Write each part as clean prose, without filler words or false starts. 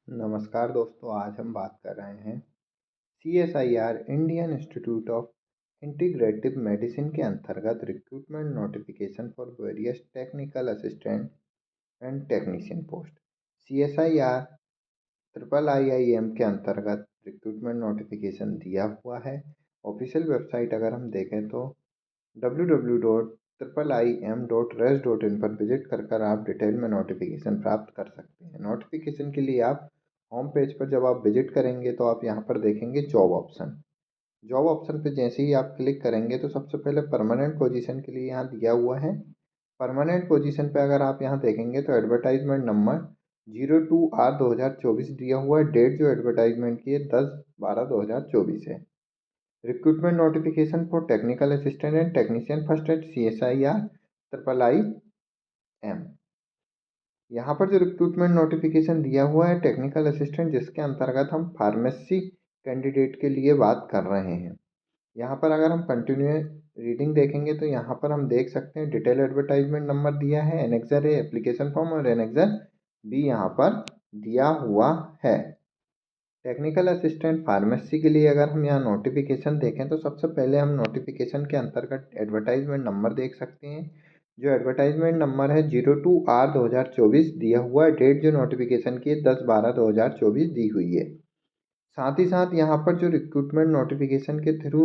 नमस्कार दोस्तों, आज हम बात कर रहे हैं CSIR Indian institute of integrative medicine के अंतर्गत recruitment notification for various technical assistant and technician post. CSIR triple IIM के अंतर्गत रिक्रूटमेंट नोटिफिकेशन दिया हुआ है। ऑफिशियल वेबसाइट अगर हम देखें तो www.IIM.res.in पर विजिट कर आप डिटेल में नोटिफिकेशन प्राप्त कर सकते हैं। नोटिफिकेशन के लिए आप होम पेज पर जब आप विजिट करेंगे तो आप यहाँ पर देखेंगे जॉब ऑप्शन। जॉब ऑप्शन पे जैसे ही आप क्लिक करेंगे तो सबसे पहले परमानेंट पोजीशन के लिए यहाँ दिया हुआ है। परमानेंट पोजीशन पे अगर आप यहाँ देखेंगे तो एडवर्टाइजमेंट नंबर 02R2024 दिया हुआ है। डेट जो एडवर्टाइजमेंट की है 10/12/2024 है। Recruitment notification for technical assistant and technician first at CSIR triple IIM। यहाँ पर जो रिक्रूटमेंट नोटिफिकेशन दिया हुआ है टेक्निकल असिस्टेंट, जिसके अंतर्गत हम फार्मेसी कैंडिडेट के लिए बात कर रहे हैं। यहाँ पर अगर हम कंटिन्यू रीडिंग देखेंगे तो यहाँ पर हम देख सकते हैं डिटेल एडवर्टाइजमेंट नंबर दिया है, एनेक्सर है, एप्लीकेशन फॉर्म और एनेक्सर भी यहाँ पर दिया हुआ है। टेक्निकल असिस्टेंट फार्मेसी के लिए अगर हम यहाँ नोटिफिकेशन देखें तो सबसे पहले हम नोटिफिकेशन के अंतर्गत एडवर्टाइजमेंट नंबर देख सकते हैं। जो एडवर्टाइजमेंट नंबर है 02R2024 दिया हुआ है। डेट जो नोटिफिकेशन की 10/12/2024 दी हुई है। साथ ही साथ यहाँ पर जो रिक्रूटमेंट नोटिफिकेशन के थ्रू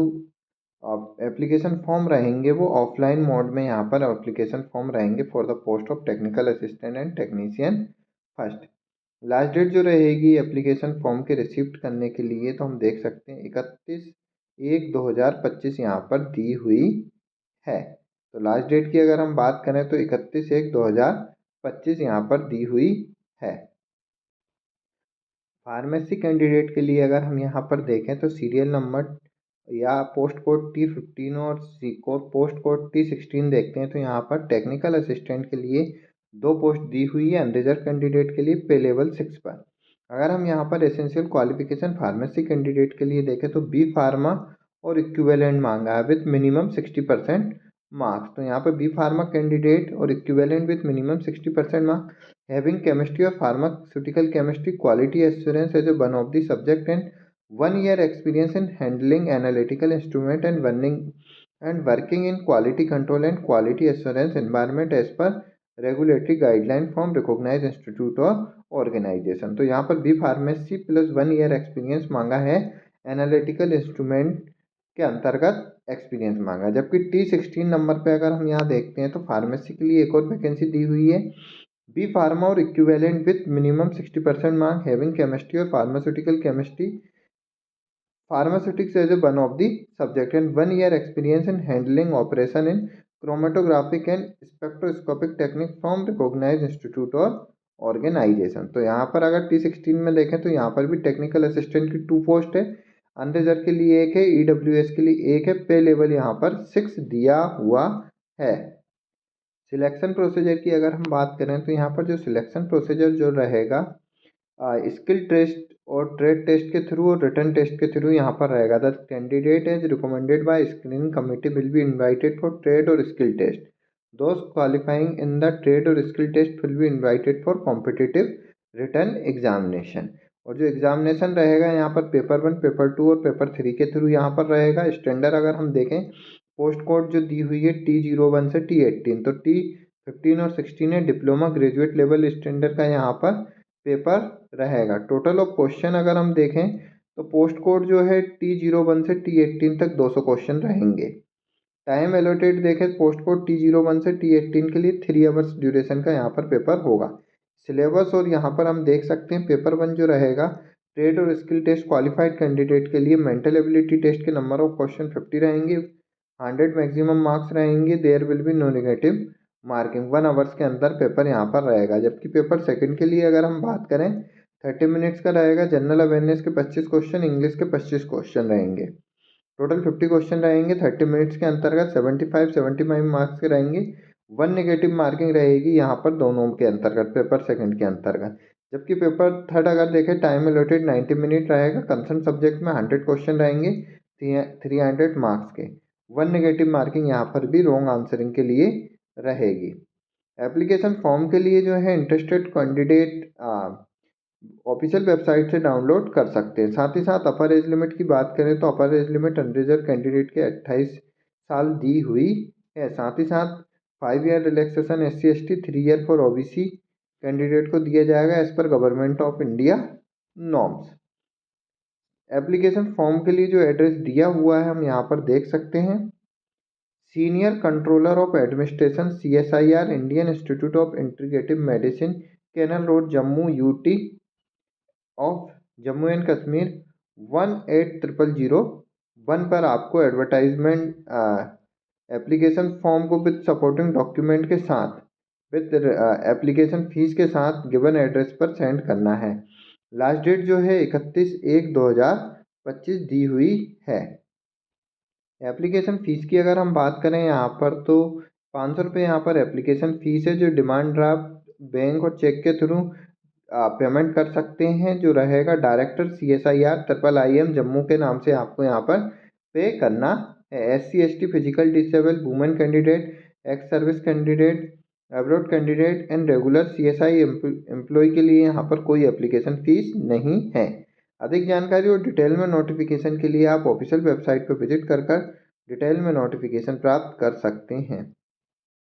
एप्लीकेशन फॉर्म रहेंगे वो ऑफलाइन मोड में यहाँ पर एप्लीकेशन फॉर्म रहेंगे for the post of technical assistant and technician first. Last date जो रहेगी एप्लीकेशन फॉर्म के रिसिप्ट करने के लिए तो हम देख सकते हैं 31/1/2025 यहाँ पर दी हुई है। तो लास्ट डेट की अगर हम बात करें तो 31/1/2025 यहाँ पर दी हुई है। फार्मेसी कैंडिडेट के लिए अगर हम यहाँ पर देखें तो सीरियल नंबर या पोस्ट कोड T15 और C code post code T16 देखते हैं तो यहाँ पर टेक्निकल असिस्टेंट के लिए 2 पोस्ट दी हुई है अनरिजर्व कैंडिडेट के लिए पे लेवल 6 पर। अगर हम यहाँ पर एसेंशियल क्वालिफिकेशन फार्मेसी कैंडिडेट के लिए देखें तो बी फार्मा और इक्विवेलेंट मांगा है विथ मिनिमम 60% मार्क्स। तो यहाँ पर B pharma candidate or equivalent with minimum 60% marks having chemistry or pharmaceutical chemistry quality assurance as a one of the subject and 1 year experience in handling analytical instrument and working in quality control and quality assurance environment as per regulatory guideline from recognized institute or organization। तो यहाँ पर B pharmacy plus 1 year experience मांगा है, analytical instrument के अंतर्गत experience मांगा है। जबकि T16 नंबर पे अगर हम यहाँ देखते हैं तो फार्मेसी के लिए एक और वैकेंसी दी हुई है B pharma or equivalent with minimum 60% mark having chemistry or pharmaceutical chemistry pharmaceutics as a one of the subject and 1 year experience in handling operation in chromatographic and spectroscopic technique from recognized institute or organization। तो यहाँ पर अगर T16 में देखें तो यहाँ पर भी टेक्निकल असिस्टेंट की 2 पोस्ट है, अनरिजर्व के लिए 1 है, EWS के लिए 1 है। पे लेवल यहाँ पर 6 दिया हुआ है। सिलेक्शन प्रोसीजर की अगर हम बात करें तो यहाँ पर जो सिलेक्शन प्रोसीजर जो रहेगा स्किल टेस्ट और ट्रेड टेस्ट के थ्रू और रिटर्न टेस्ट के थ्रू यहाँ पर रहेगा। The candidate as recommended by screening committee will be invited for trade और skill test. Those qualifying in the trade और skill test will be invited for competitive return examination. और जो examination रहेगा यहाँ पर पेपर 1, पेपर 2 और paper 3 के through यहाँ पर रहेगा। स्टैंडर्ड अगर हम देखें पोस्ट कोड जो दी हुई है T01 से T18, तो T15 और 16 है डिप्लोमा ग्रेजुएट लेवल स्टैंडर्ड का यहाँ पर पेपर रहेगा। टोटल ऑफ क्वेश्चन अगर हम देखें तो पोस्ट कोड जो है T01 से T18 तक 200 क्वेश्चन रहेंगे। टाइम एलोटेड देखें पोस्ट कोड T01 से T18 के लिए 3 आवर्स ड्यूरेशन का यहाँ पर पेपर होगा। सिलेबस और यहाँ पर हम देख सकते हैं पेपर 1 जो रहेगा ट्रेड और स्किल टेस्ट क्वालिफाइड कैंडिडेट के लिए मेंटल एबिलिटी टेस्ट के नंबर ऑफ क्वेश्चन 50 रहेंगे, 100 मैक्सिमम मार्क्स रहेंगे। There will be no negative marking, 1 hours के अंदर पेपर यहाँ पर रहेगा। जबकि पेपर सेकंड के लिए अगर हम बात करें 30 मिनट्स का रहेगा। जनरल अवेयरनेस के 25 क्वेश्चन, इंग्लिश के 25 क्वेश्चन रहेंगे। टोटल 50 क्वेश्चन रहेंगे 30 मिनट्स के अंतर्गत। 75 मार्क्स के रहेंगे। 1 नेगेटिव मार्किंग रहेगी यहाँ पर दोनों के अंतर्गत, पेपर सेकंड के अंतर्गत। जबकि पेपर थर्ड अगर देखें टाइम एलोटेड 90 मिनट रहेगा। कंसर्न सब्जेक्ट में 100 क्वेश्चन रहेंगे 300 मार्क्स के। 1 नेगेटिव मार्किंग यहाँ पर भी रॉन्ग आंसरिंग के लिए रहेगी। एप्लीकेशन फॉर्म के लिए जो है इंटरेस्टेड कैंडिडेट ऑफिशियल वेबसाइट से डाउनलोड कर सकते हैं। साथ ही साथ अपर एज लिमिट की बात करें तो upper age limit unreserve candidate के 28 साल दी हुई है। साथ ही साथ 5 year relaxation SC/ST, 3 year for OBC candidate को दिया जाएगा as per government of India norms. Application form के लिए जो एड्रेस दिया हुआ है हम यहाँ पर देख सकते हैं। Senior controller of administration CSIR, Indian institute of integrative medicine, canal road, Jammu, UT of Jammu and Kashmir 18001 पर आपको एडवर्टाइजमेंट एप्लीकेशन फॉर्म को विद सपोर्टिंग डॉक्यूमेंट के साथ विद एप्लीकेशन फीस के साथ गिवन एड्रेस पर सेंड करना है। लास्ट डेट जो है 31/1/2025 दी हुई है। एप्लीकेशन फ़ीस की अगर हम बात करें यहाँ पर तो 500 रुपये यहाँ पर एप्लीकेशन फ़ीस है, जो डिमांड ड्राफ्ट बैंक और चेक के थ्रू पेमेंट कर सकते हैं, जो रहेगा डायरेक्टर CSIR IIM जम्मू के नाम से आपको यहाँ पर पे करना है। SC/ST, physical disable, women candidate, ex service candidate, abroad candidate and regular CSI employ के लिए यहाँ पर कोई एप्लीकेशन फ़ीस नहीं है। अधिक जानकारी और डिटेल में नोटिफिकेशन के लिए आप ऑफिशियल वेबसाइट पर विजिट कर डिटेल में नोटिफिकेशन प्राप्त कर सकते हैं।